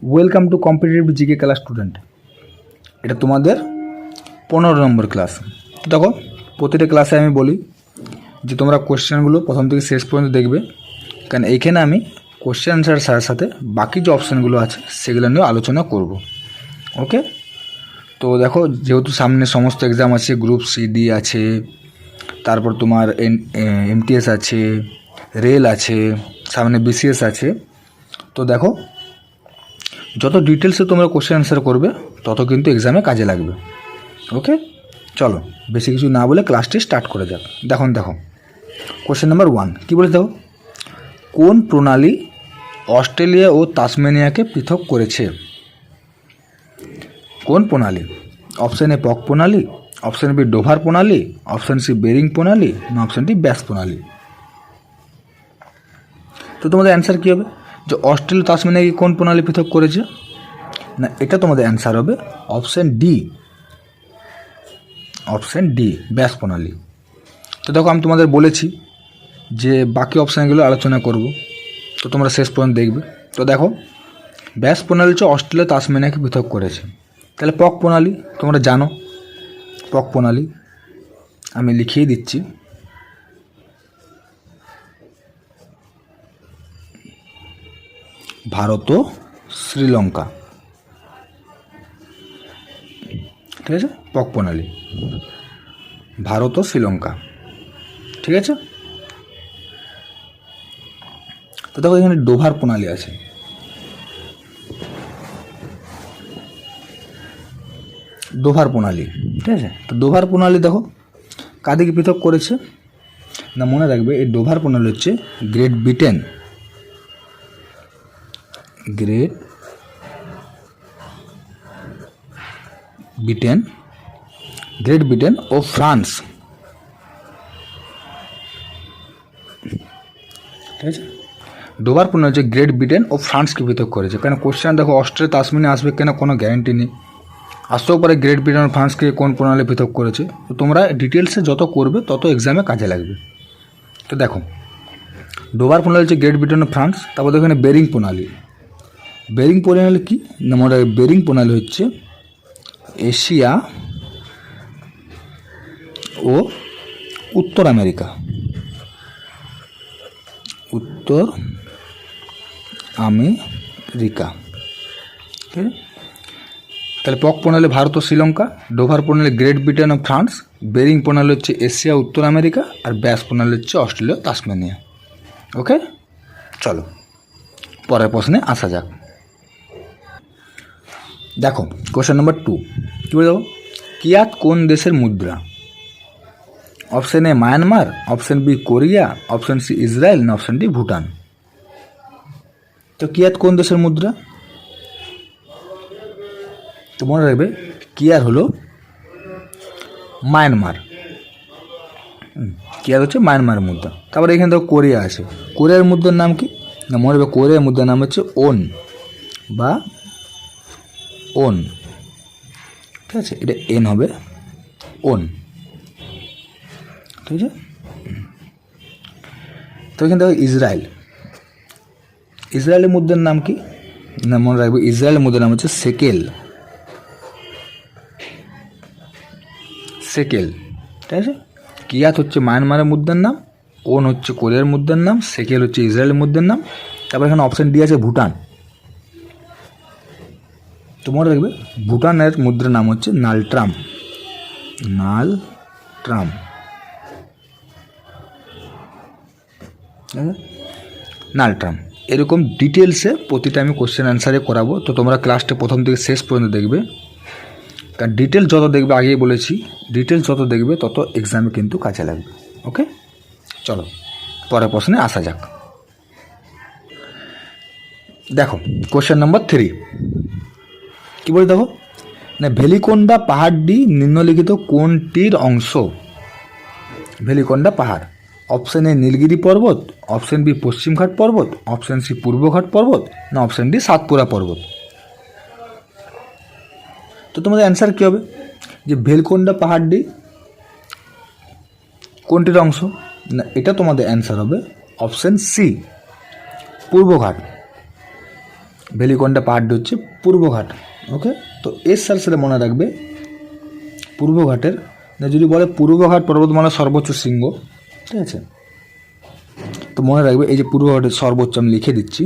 Welcome to competitive GK class student. এটা তোমাদের 15 নম্বর class. দেখো, প্রতিটা ক্লাসে আমি বলি যে তোমরা কোশ্চেনগুলো প্রথম থেকে শেষ পর্যন্ত দেখবে, কারণ এইখানে আমি কোশ্চেন অ্যান্সারের সাথে সাথে বাকি যে অপশানগুলো আছে সেগুলো নিয়েও আলোচনা করব। ওকে, তো দেখো, যেহেতু সামনে সমস্ত এক্সাম আছে, গ্রুপ সিডি আছে, তারপর তোমার এমটিএস আছে, রেল আছে, সামনে বিসিএস আছে। তো দেখো, যত ডিটেলসে তোমরা কোশ্চেন অ্যান্সার করবে তত কিন্তু এক্সামে কাজে লাগবে। ওকে, চলো বেশি কিছু না বলে ক্লাসটি স্টার্ট করে যাক। দেখো কোশ্চেন নাম্বার 1 কী বলে, দেখো, কোন প্রণালী অস্ট্রেলিয়া ও তাসমানিয়াকে পৃথক করেছে? কোন প্রণালী? অপশান এ পক প্রণালী, অপশান বি ডোভার প্রণালী, অপশান সি বেরিং প্রণালী, না অপশান ডি ব্যাস প্রণালী। তো তোমাদের অ্যান্সার কী হবে? যে অস্ট্রেলিয়া তাসমানিয়াকে কোন প্রণালী পৃথক করেছে? না, এটা তোমাদের অ্যান্সার হবে অপশান ডি, অপশান ডি ব্যাস প্রণালী। তো দেখো, আমি তোমাদের বলেছি যে বাকি অপশানগুলো আলোচনা করব, তো তোমরা শেষ পর্যন্ত দেখবে। তো দেখো, ব্যাস প্রণালী হচ্ছে অস্ট্রেলিয়া তাসমানিয়াকে পৃথক করেছে। তাহলে পক প্রণালী তোমরা জানো, পক প্রণালী আমি লিখিয়ে দিচ্ছি। ভারত ও শ্রীলঙ্কা, ঠিক আছে, পক প্রণালী ভারত ও শ্রীলঙ্কা, ঠিক আছে। তো দেখো, এখানে ডোভার প্রণালী আছে। ডোভার প্রণালী, ঠিক আছে। তো ডোভার প্রণালী দেখো কাদেরকে পৃথক করেছে? না, মনে রাখবে এই ডোভার প্রণালী হচ্ছে Great Britain, Great Britain, Great Britain ও ফ্রান্স, ঠিক আছে। ডোভার প্রণালী হচ্ছে গ্রেট ব্রিটেন ও ফ্রান্সকে পৃথক করেছে। কারণ কোশ্চেন দেখো, অস্ট্রেলিয়া তাসমানিয়া আসবে কেন কোনো গ্যারান্টি নেই, আসতেও পারে গ্রেট ব্রিটেন ও ফ্রান্সকে কোন প্রণালী পৃথক করেছে। তো তোমরা ডিটেলসে যত করবে তত এক্সামে কাজে লাগবে। তো দেখো, ডোভার প্রণালী হচ্ছে গ্রেট ব্রিটেন ও ফ্রান্স। তারপর দেখো এখানে বেরিং প্রণালী। বেরিং প্রণালী কি? না, মনে রাখবে বেরিং প্রণালী হচ্ছে এশিয়া ও উত্তর আমেরিকা, উত্তর আমেরিকা, ঠিক আছে। তাহলে পক প্রণালী ভারত ও শ্রীলঙ্কা, ডোভার প্রণালী গ্রেট ব্রিটেন ও ফ্রান্স, বেরিং প্রণালী হচ্ছে এশিয়া উত্তর আমেরিকা, আর ব্যাস প্রণালী হচ্ছে অস্ট্রেলিয়া তাসমানিয়া। ওকে, চলো পরের প্রশ্নে আসা যাক। দেখো, কোশ্চেন নাম্বার 2 কী বলে, দেখো, কিয়াত কোন দেশের মুদ্রা? Option A Myanmar, option B Korea, option C Israel, না অপশান ডি ভুটান। তো কিয়াত কোন দেশের মুদ্রা? তো মনে রাখবে কিয়ার হলো মায়ানমার, কিয়ার হচ্ছে মায়ানমারের মুদ্রা। তারপরে এখানে দেখো কোরিয়া আছে, কোরিয়ার মুদ্রার নাম কি? না, মনে রাখবে কোরিয়ার মুদ্রার নাম হচ্ছে ওন বা ওন, ঠিক আছে, এটা এন হবে, ওন, ঠিক আছে। তো এখানে দেখো ইসরায়েল, ইসরায়েলের মুদ্রার নাম কি? না, মনে রাখবে ইসরায়েলের মুদ্রার নাম হচ্ছে সেকেল, সেকেল, ঠিক আছে। কিয়াত হচ্ছে মায়ানমারের মুদ্রার নাম, ওন হচ্ছে কোরিয়ার মুদ্রার নাম, সেকেল হচ্ছে ইসরায়েলের মুদ্রার নাম। তারপর এখানে অপশান ডি আছে ভুটান। তো মনে রাখবে ভুটানের মুদ্রার নাম হচ্ছে নালট্রাম, নালট্রাম, নালট্রাম। এরকম ডিটেলসে প্রতিটা আমি কোশ্চেন অ্যান্সারে করাবো। তো তোমরা ক্লাসটা প্রথম থেকে শেষ পর্যন্ত দেখবে, কারণ ডিটেলস যত দেখবে, আগেই বলেছি ডিটেলস যত দেখবে তত এক্সামে কিন্তু কাজে লাগবে। ওকে, চলো পরের প্রশ্নে আসা যাক। দেখো, কোশ্চেন নাম্বার 3 কী বলে, দেখো, না ভেলিকোন্ডা পাহাড়টি নিম্নলিখিত কোনটির অংশ? ভেলিকোন্ডা পাহাড়, অপশান এ নীলগিরি পর্বত, অপশান বি পশ্চিমঘাট পর্বত, অপশান সি পূর্বঘাট পর্বত, না অপশান ডি সাতপুরা পর্বত। তো তোমাদের অ্যান্সার কী হবে? যে ভেলকোন্ডা পাহাড়টি কোনটির অংশ? না, এটা তোমাদের অ্যান্সার হবে অপশান সি পূর্বঘাট, ভেলিকোন্ডা পাহাড়টি হচ্ছে পূর্বঘাট। ওকে, তো এর সাথে সাথে মনে রাখবে পূর্বঘাটের যদি বলে পূর্বঘাট পর্বতমালার সর্বোচ্চ শৃঙ্গ, ঠিক আছে, তো মনে রাখবে এই যে পূর্বঘাটের সর্বোচ্চ আমি লিখে দিচ্ছি,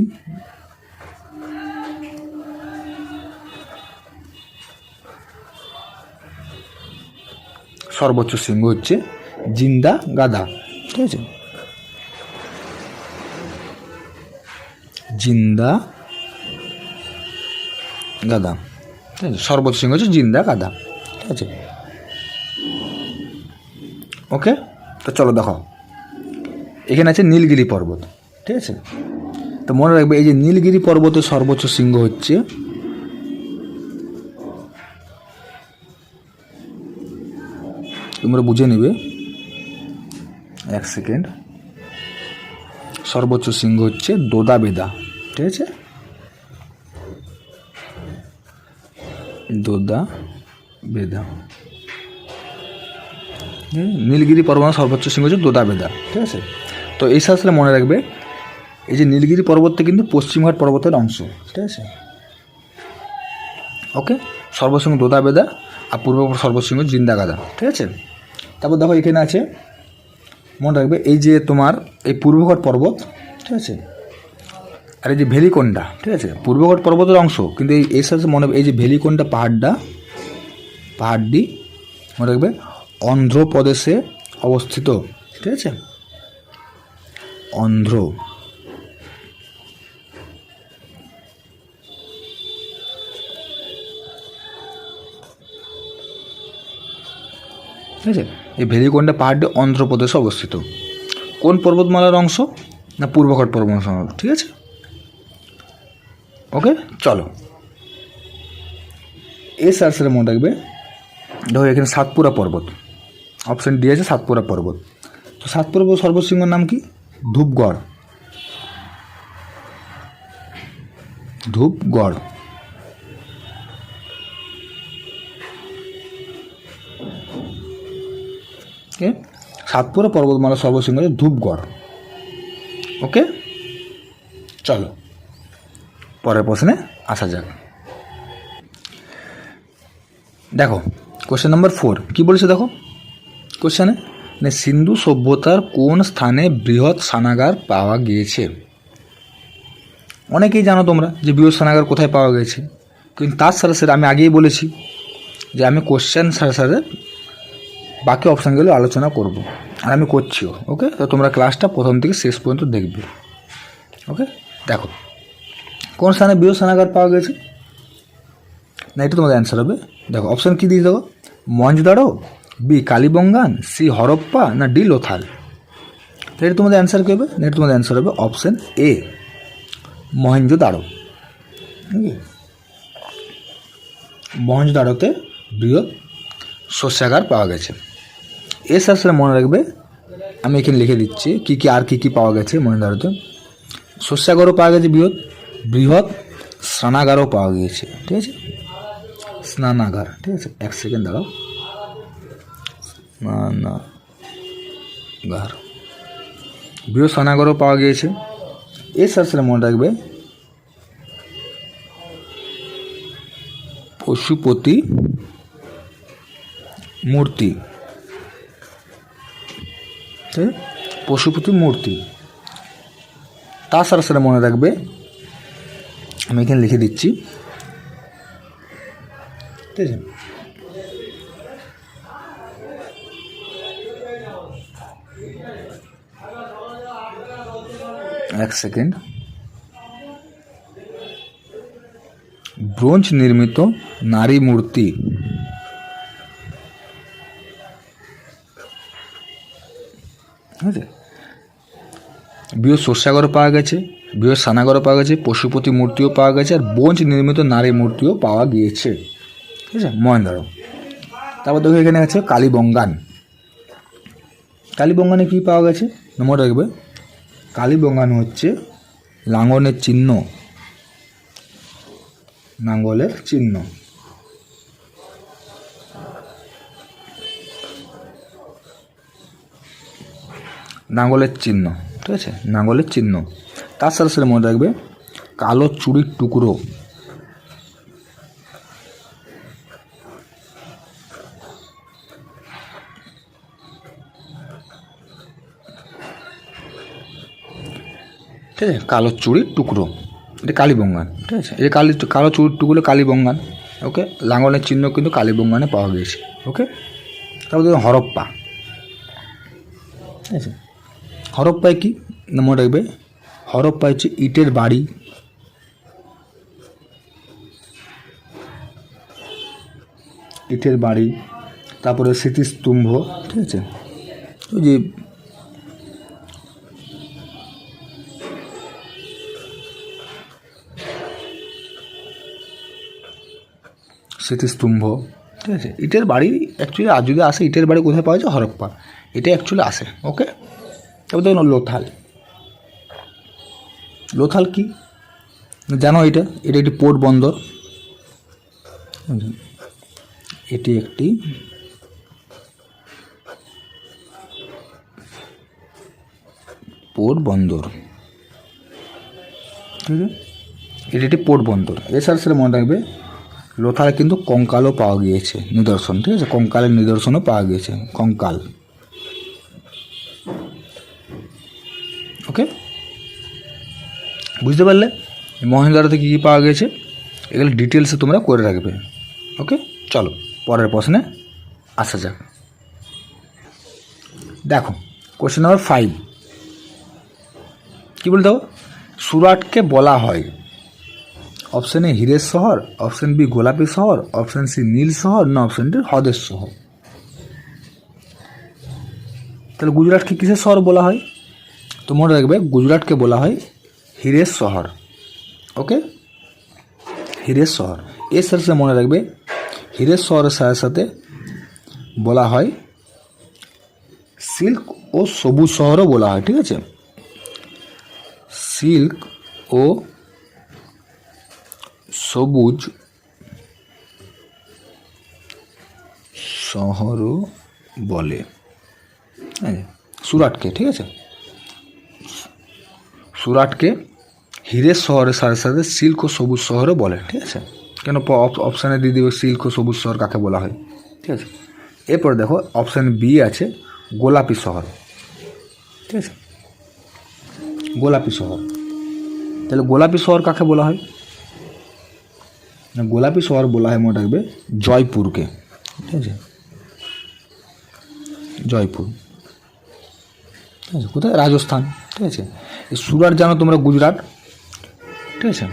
সর্বোচ্চ শৃঙ্গ হচ্ছে জিন্দা গাদা, ঠিক আছে, জিন্দা গাদা, ঠিক আছে, সর্বোচ্চ শৃঙ্গ হচ্ছে জিন্দা গাদা, ঠিক আছে। ওকে, তো চলো দেখো এখানে আছে নীলগিরি পর্বত, ঠিক আছে, তো মনে রাখবে এই যে নীলগিরি পর্বতের সর্বোচ্চ শৃঙ্গ হচ্ছে তোমরা বুঝে নেবে, এক সেকেন্ড, সর্বোচ্চ শৃঙ্গ হচ্ছে দোদাবেদা, ঠিক আছে, দোদাবেদা, নীলগিরি পর্বতের সর্বোচ্চ শৃঙ্গ হচ্ছে দোদাবেদা, ঠিক আছে। তো এই সাথে মনে রাখবে এই যে নীলগিরি পর্বতটা কিন্তু পশ্চিমঘাট পর্বতের অংশ, ঠিক আছে। ওকে, সর্বশৃঙ্গ দোদাবেদা আর পূর্ব সর্বশৃঙ্গ জিন্দাগাদা, ঠিক আছে। তারপর দেখো এখানে আছে মনে রাখবে এই যে তোমার এই পূর্বঘাট পর্বত, ঠিক আছে, আর এই যে ভেলিকোন্ডা, ঠিক আছে, পূর্বঘাট পর্বতের অংশ, কিন্তু এই সাথে মনে রাখবে এই যে ভেলিকোন্ডা পাহাড়টি মনে রাখবে অন্ধ্রপ্রদেশে অবস্থিত, ঠিক আছে, অন্ধ্র, ঠিক আছে। এই ভেলিকোন্ডা পাহাড়টি অন্ধ্রপ্রদেশে অবস্থিত। কোন পর্বতমালার অংশ? না পূর্বঘাট পর্বতমালা, ঠিক আছে। ওকে, চলো এর সাথে মনে রাখবে দেখো এখানে সাতপুরা পর্বত, অপশান ডি আছে সাতপুরা পর্বত। তো সাতপুরা সর্বশৃঙ্গের নাম কি? ধূপগড়, ধূপগড়, ওকে, সাতপুরা পর্বতমালা সর্বশৃঙ্গ ধূপগড়। ওকে, চলো পরের প্রশ্নে আসা যাক। দেখো কোশ্চেন নম্বর 4 কী বলেছে দেখো কোশ্চেনে, সিন্ধু সভ্যতার কোন স্থানে বৃহৎ স্নানাগার পাওয়া গিয়েছে? অনেকেই জানো তোমরা যে বৃহৎ স্নানাগার কোথায় পাওয়া গেছে, কিন্তু তার সাথে সাথে আমি আগেই বলেছি যে আমি কোশ্চেন সাথে সাথে বাকি অপশানগুলো আলোচনা করব, আর আমি করছিও। ওকে, তো তোমরা ক্লাসটা প্রথম থেকে শেষ পর্যন্ত দেখবে। ওকে, দেখো কোন স্থানে বৃহৎ স্নানাগার পাওয়া গেছে, না এটা তোমাদের অ্যান্সার হবে। দেখো অপশান কী দিয়ে দেবো, মহেঞ্জোদাড়ো, বি কালীবঙ্গান, সি হরপ্পা, না ডি লোথাল। তো এটা তোমাদের অ্যান্সার কী হবে, না এটা তোমাদের অ্যান্সার হবে অপশান এ মহেঞ্জোদাড়ো। মহেঞ্জোদাড়োতে বৃহৎ শস্যাগার পাওয়া গেছে। এর সাথে সাথে মনে রাখবে আমি এখানে লিখে দিচ্ছি কী কী আর কী কী পাওয়া গেছে মহেঞ্জোদাড়োতে। শস্যাগারও পাওয়া গেছে, বৃহৎ স্নানাগারও পাওয়া গিয়েছে, ঠিক আছে, স্নানাগার, ঠিক আছে, এক সেকেন্ড দাঁড়াও, স্নানাগার, বৃহৎ স্নানাগারও পাওয়া গিয়েছে। এর সাথে সাথে মনে রাখবে পশুপতি মূর্তি, পশুপতি মূর্তি। তার সাথে সাথে মনে রাখবে আমি এখানে লিখে দিচ্ছি, ঠিক আছে, এক সেকেন্ড, ব্রোঞ্জ নির্মিত নারী মূর্তি, ঠিক আছে, বৃহৎ শস্যাগারও পাওয়া গেছে, বৃহৎ স্নানাগারও পাওয়া গেছে, পশুপতি মূর্তিও পাওয়া গেছে, আর ব্রোঞ্জ নির্মিত নারী মূর্তিও পাওয়া গিয়েছে, ঠিক আছে, মহেঞ্জোদাড়ো। তারপর দেখো এখানে আছে কালীবঙ্গান। কালীবঙ্গানে কী পাওয়া গেছে মনে রাখবে, কালীবঙ্গান হচ্ছে লাঙলের চিহ্ন, লাঙলের চিহ্ন, নাঙ্গলের চিহ্ন, ঠিক আছে, নাঙ্গলের চিহ্ন। তার সাথে সাথে মনে রাখবে কালো চুড়ির টুকরো। ঠিক আছে, কালো চুড়ির টুকরো, এটা কালীবঙ্গান। ঠিক আছে, এই কালো চুড়ির টুকরো কালীবঙ্গান। ওকে, লাঙ্গলের চিহ্ন কিন্তু কালীবঙ্গানে পাওয়া গিয়েছে। ওকে, তারপর দেখুন হরপ্পা। ঠিক আছে, হরপ্পায় কি মনে রাখবে, হরপ্পা হচ্ছে ইটের বাড়ি, ইটের বাড়ি, তারপরে স্মৃতিস্তম্ভ। ঠিক আছে, ওই যে স্মৃতিস্তম্ভ। ঠিক আছে, ইটের বাড়ি অ্যাকচুয়ালি আর যদি আসে ইটের বাড়ি কোথায় পাওয়া যায়, হরপ্পা, এটা অ্যাকচুয়ালি আসে। ওকে, তারপর দেখুন লোথাল। লোথাল কি জানো, এটা এটা একটি পোর্ট বন্দর, এটি একটি পোর্ট বন্দর। ঠিক আছে, এটি একটি পোর্ট বন্দর। এছাড়া সেটা মনে রাখবে লোথালে কিন্তু কঙ্কালও পাওয়া গিয়েছে, নিদর্শন। ঠিক আছে, কঙ্কালের নিদর্শনও পাওয়া গিয়েছে, কঙ্কাল। ওকে, বুঝতে পারলে মহেন্দ্রতে কী কী পাওয়া গিয়েছে, এগুলো ডিটেলসে তোমরা করে রাখবে। ওকে, চলো পরের প্রশ্নে আসা যাক। দেখো কোশ্চেন নাম্বার 5 কী বলতে হবে, সুরাটকে বলা হয় অপশান এ হীরের শহর, অপশান বি গোলাপি শহর, অপশান সি নীল শহর, না অপশান ডি হ্রদের শহর। তাহলে গুজরাটকে কিসের শহর বলা হয়, তো মনে রাখবে গুজরাটকে বলা হয় হীরের শহর। ওকে, হীরের শহর। এর সাথে সাথে মনে রাখবে হীরের শহরের সাথে সাথে বলা হয় সিল্ক ও সবুজ শহরও বলা হয়। ঠিক আছে, সিল্ক ও সবুজ শহরও বলে সুরাটকে। ঠিক আছে, সুরাটকে হীরের শহরের সাথে সাথে সিল্ক ও সবুজ শহরও বলে। ঠিক আছে, কেন অপশানে দিয়ে দেবে সিল্ক ও সবুজ শহর কাকে বলা হয়। ঠিক আছে, এরপরে দেখো অপশান বি আছে গোলাপি শহর। ঠিক আছে, গোলাপি শহর। তাহলে গোলাপি শহর কাকে বলা হয়, গোলাপি শহর বলা হয় মনে রাখবে জয়পুরকে। ঠিক আছে, জয়পুর। ঠিক আছে, কোথায়, রাজস্থান। ঠিক আছে, সুরাট জানো তোমরা গুজরাট। ঠিক আছে,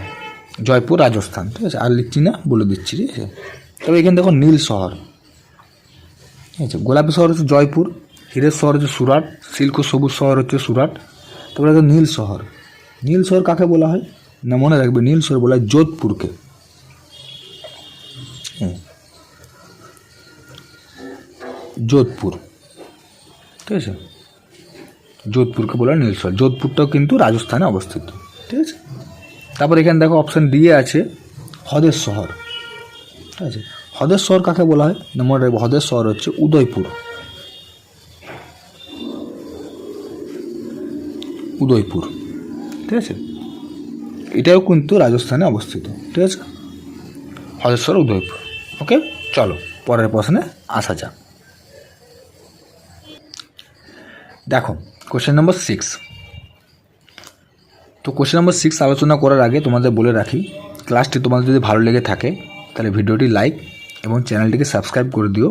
জয়পুর রাজস্থান। ঠিক আছে, আর লিখছি না, বলে দিচ্ছি। ঠিক আছে, তবে এখানে দেখো নীল শহর। ঠিক আছে, গোলাপি শহর হচ্ছে জয়পুর, হীরের শহর হচ্ছে সুরাট, সিল্ক ও সবুজ শহর হচ্ছে সুরাট। তারপরে দেখো নীল শহর। নীল শহর কাকে বলা হয়, না মনে রাখবে নীল শহর বলা হয় যোধপুরকে। যোধপুর। ঠিক আছে, যোধপুরকে বলা হয় নীল শহর। যোধপুরটাও কিন্তু রাজস্থানে অবস্থিত। ঠিক আছে, তারপর এখানে দেখো অপশান ডি আছে হ্রদের শহর। ঠিক আছে, হ্রদের শহর কাকে বলা হয়, না মনে রাখবো হ্রদের শহর হচ্ছে উদয়পুর। উদয়পুর। ঠিক আছে, এটাও কিন্তু রাজস্থানে অবস্থিত। ঠিক আছে, হ্রদের শহর উদয়পুর। ওকে, চলো পরের প্রশ্নে আসা যাক। দেখো কোশ্চেন নম্বর 6। তো কোশ্চেন নম্বর 6 আলোচনা করার আগে তোমাদের বলে রাখি, ক্লাসটি তোমাদের যদি ভালো লেগে থাকে তাহলে ভিডিওটি লাইক এবং চ্যানেলটিকে সাবস্ক্রাইব করে দিও,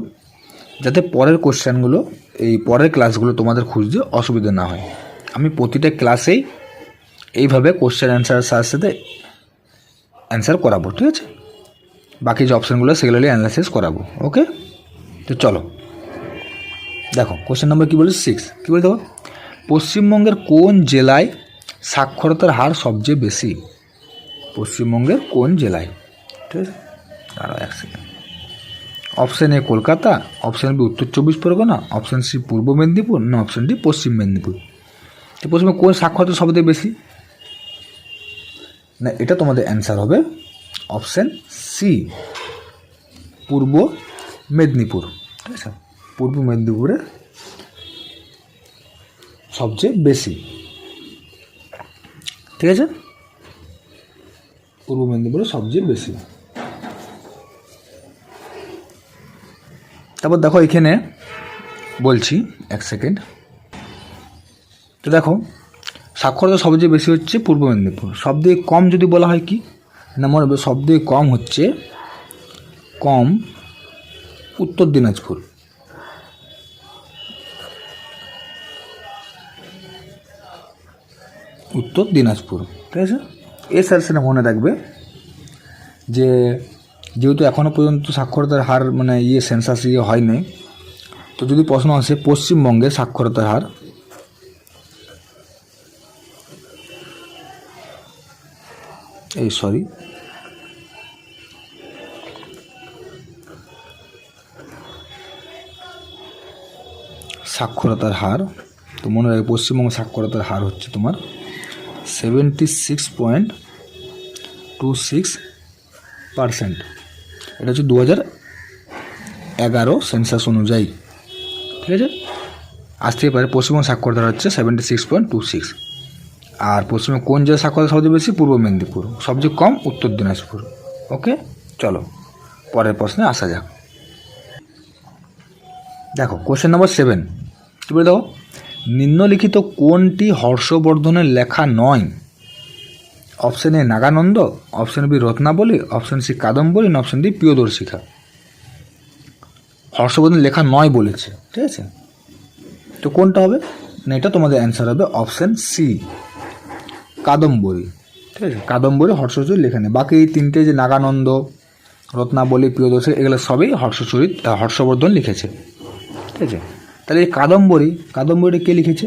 যাতে পরের কোশ্চেনগুলো, এই পরের ক্লাসগুলো তোমাদের খুঁজতে অসুবিধা না হয়। আমি প্রতিটা ক্লাসেই এইভাবে কোশ্চেন অ্যান্সারের সাথে সাথে অ্যান্সার করাবো। ঠিক আছে, বাকি যে অপশানগুলো সেগুলো অ্যানালাইসিস করাবো। ওকে, তো চলো দেখো কোশ্চেন নম্বর কী বলে 6, কী বলে দেখো, পশ্চিমবঙ্গের কোন জেলায় সাক্ষরতার হার সবচেয়ে বেশি, পশ্চিমবঙ্গের কোন জেলায়। ঠিক আছে, দাঁড়াও এক second. Option A Kolkata, option B উত্তর 24 পরগনা, অপশান সি পূর্ব মেদিনীপুর, না অপশান ডি পশ্চিম মেদিনীপুর। তো পশ্চিমবঙ্গে কোন সাক্ষরতা সবচেয়ে বেশি, না এটা তোমাদের অ্যান্সার হবে অপশান সি পূর্ব মেদিনীপুর। ঠিক আছে, পূর্ব মেদিনীপুরে সবচেয়ে বেশি। ঠিক আছে, পূর্ব মেদিনীপুরে সবচেয়ে বেশি। তারপর দেখো এখানে বলছি, এক সেকেন্ড। তো দেখো সাক্ষরতা সবচেয়ে বেশি হচ্ছে পূর্ব মেদিনীপুর। সবথেকে কম যদি বলা হয় কি না, মনে হবে সবথেকে কম হচ্ছে উত্তর দিনাজপুর। উত্তর দিনাজপুর, ঠিক আছে। এছাড়া সেটা মনে রাখবে যে যেহেতু এখনও পর্যন্ত সাক্ষরতার হার মানে সেন্সাস হয়নি, তো যদি প্রশ্ন আসে পশ্চিমবঙ্গের সাক্ষরতার হার, সাক্ষরতার হার, তো মনে রাখবে পশ্চিমবঙ্গের সাক্ষরতার হার হচ্ছে তোমার 76.26%। এটা হচ্ছে 2011 সেন্সাস অনুযায়ী, ঠিক আছে। আসতেই পারে পশ্চিমবঙ্গ সাক্ষরতার হচ্ছে 76.26। আর পশ্চিমবঙ্গ কোন জেলার সাক্ষরতা সবচেয়ে বেশি? পূর্ব মেদিনীপুর। সবচেয়ে কম উত্তর দিনাজপুর। ওকে, চলো পরের প্রশ্নে আসা যাক। দেখো কোশ্চেন নম্বর 7, কী বলে দেখো, নিম্নলিখিত কোনটি হর্ষবর্ধনের লেখা নয়? Option A Nagananda, option B Ratnavali, option C Kadambari, না অপশন ডি প্রিয়দর্শিকা। হর্ষবর্ধন লেখা নয় বলেছে, ঠিক আছে। তো কোনটা হবে না, এটা তোমাদের অ্যান্সার হবে অপশন সি কাদম্বরী, ঠিক আছে। কাদম্বরী হর্ষচরিত লেখা নেই। বাকি এই তিনটে যে নাগানন্দ, রত্নাবলী, প্রিয়দর্শিকা, এগুলো সবই হর্ষবর্ধন লিখেছে, ঠিক আছে। তাহলে এই কাদম্বরী কে লিখেছে?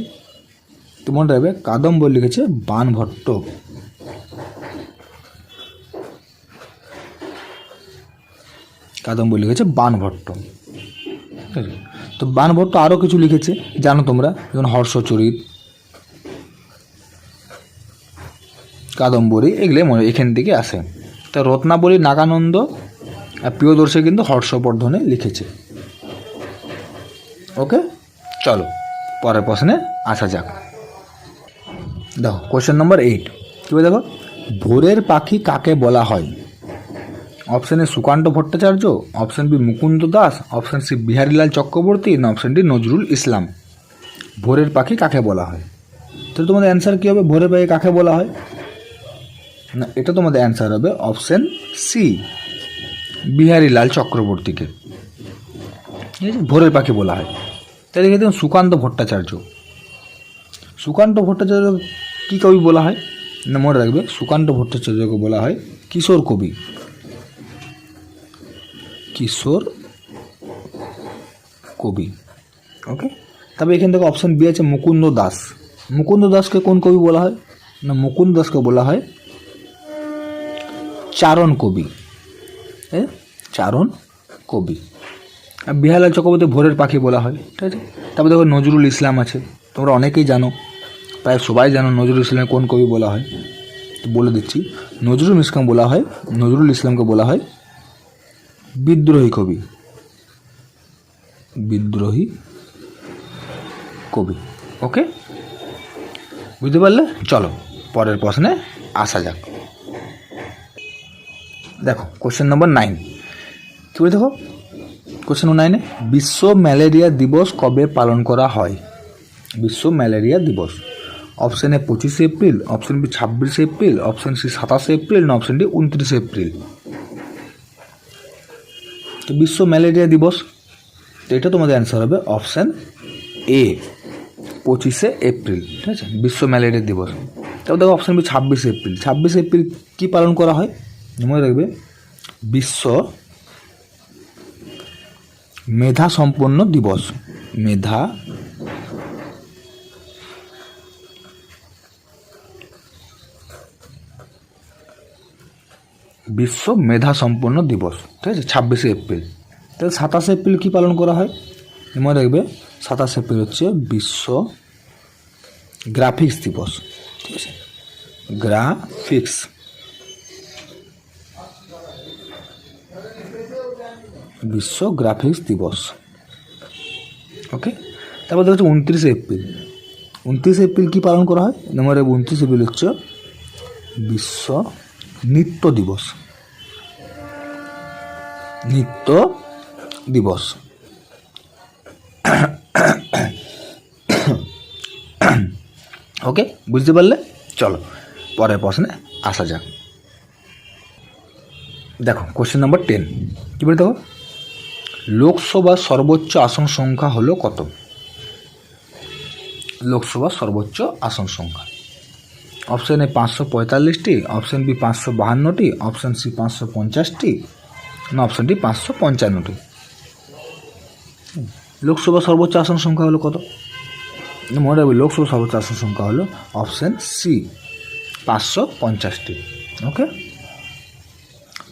তো মনে রাখবে কাদম্বরী লিখেছে বাণভট্ট। কাদম্বরী লিখেছে বাণভট্ট, ঠিক আছে। তো বাণভট্ট আরও কিছু লিখেছে জানো তোমরা, যেমন হর্ষচরিত, কাদম্বরী, এগুলো মনে এখান থেকে আসে। তা রত্নাবলী, নাগানন্দ আর প্রিয়দর্শী কিন্তু হর্ষবর্ধনে লিখেছে। ওকে, চলো পরের প্রশ্নে আসা যাক। দেখো কোশ্চেন নম্বর 8, কী বলে দেখো, ভোরের পাখি কাকে বলা হয়? Option A Sukanta Bhattacharya, option B Mukunda Das, option C Biharilal Chakraborty, না অপশন ডি নজরুল ইসলাম। ভোরের পাখি কাকে বলা হয়? তাহলে তোমাদের অ্যান্সার কী হবে? ভোরের পাখি কাকে বলা হয় না, এটা তোমাদের অ্যান্সার হবে অপশন সি বিহারীলাল চক্রবর্তীকে, ঠিক আছে, ভোরের পাখি বলা হয়। তাহলে দেখে দেখুন সুকান্ত ভট্টাচার্য কী কবি বলা হয় না, মনে রাখবে সুকান্ত ভট্টাচার্যকে বলা হয় কিশোর কবি। ওকে, তবে এখান থেকে অপশন বি আছে মুকুন্দ দাস। মুকুন্দ দাসকে কোন কবি বলা হয় না, মুকুন্দ দাসকে বলা হয় চারণ কবি, আর বিহারীলাল চক্রবর্তী ভোরের পাখি বলা হয়, ঠিক আছে। তারপর দেখো নজরুল ইসলাম আছে, তোমরা অনেকেই জানো, প্রায় সবাই জানো নজরুল ইসলাম কোন কবি বলা হয়। তো বলে দিচ্ছি, নজরুল ইসলামকে বলা হয় বিদ্রোহী কবি। ওকে, বুঝতে পারলে? চলো পরের প্রশ্নে আসা যাক। দেখো কোশ্চেন নম্বর 9, কী বলে দেখো, কোশ্চেন 9, বিশ্ব ম্যালেরিয়া দিবস কবে পালন করা হয়? বিশ্ব ম্যালেরিয়া দিবস, option A 25 April, option B 26 April, option C 27 April, না অপশন ডি 29 এপ্রিল। তো বিশ্ব ম্যালেরিয়া দিবস, তো এটা তোমাদের অ্যান্সার হবে অপশন এ 25 এপ্রিল, ঠিক আছে, বিশ্ব ম্যালেরিয়া দিবস। তারপর দেখো অপশন বি 26 এপ্রিল। 26 এপ্রিল কী পালন করা হয়? মনে রাখবে বিশ্ব মেধা সম্পন্ন দিবস। বিশ্ব মেধা সম্পন্ন দিবস, ঠিক আছে, 26 এপ্রিল। তাহলে 27 এপ্রিল কী পালন করা হয়? মনে রাখবে 27 এপ্রিল হচ্ছে বিশ্ব গ্রাফিক্স দিবস, ঠিক আছে, বিশ্ব গ্রাফিক্স দিবস। ওকে, তারপর দেখা হচ্ছে 29 এপ্রিল। 29 এপ্রিল কী পালন করা হয়? মনে রাখবে 29 এপ্রিল হচ্ছে বিশ্ব নৃত্য দিবস। নৃত্য দিবস। ওকে, বুঝতে পারলে? চলো পরের প্রশ্নে আসা যাক। দেখো কোশ্চেন নাম্বার 10 কী বলে দেখো, লোকসভার সর্বোচ্চ আসন সংখ্যা হলো কত? লোকসভার সর্বোচ্চ আসন সংখ্যা অপশান এ 545টি, অপশান বি 552টি, অপশান সি 550টি, না অপশান ডি 555টি। লোকসভা সর্বোচ্চ আসন সংখ্যা হলো কত? মনে রাখবে লোকসভা সর্বোচ্চ আসন সংখ্যা হলো অপশান সি 550টি। ওকে,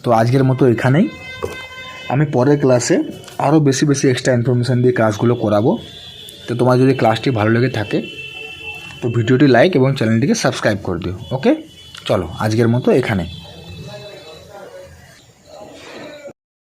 তো আজকের মতো এখানেই। আমি পরের ক্লাসে আরও বেশি এক্সট্রা ইনফরমেশান দিয়ে ক্লাসগুলো করাবো। তো তোমার যদি ক্লাসটি ভালো লেগে থাকে তো ভিডিওটি লাইক এবং চ্যানেলটিকে সাবস্ক্রাইব করে দিও। ওকে, চলো আজকের মতো এখানে।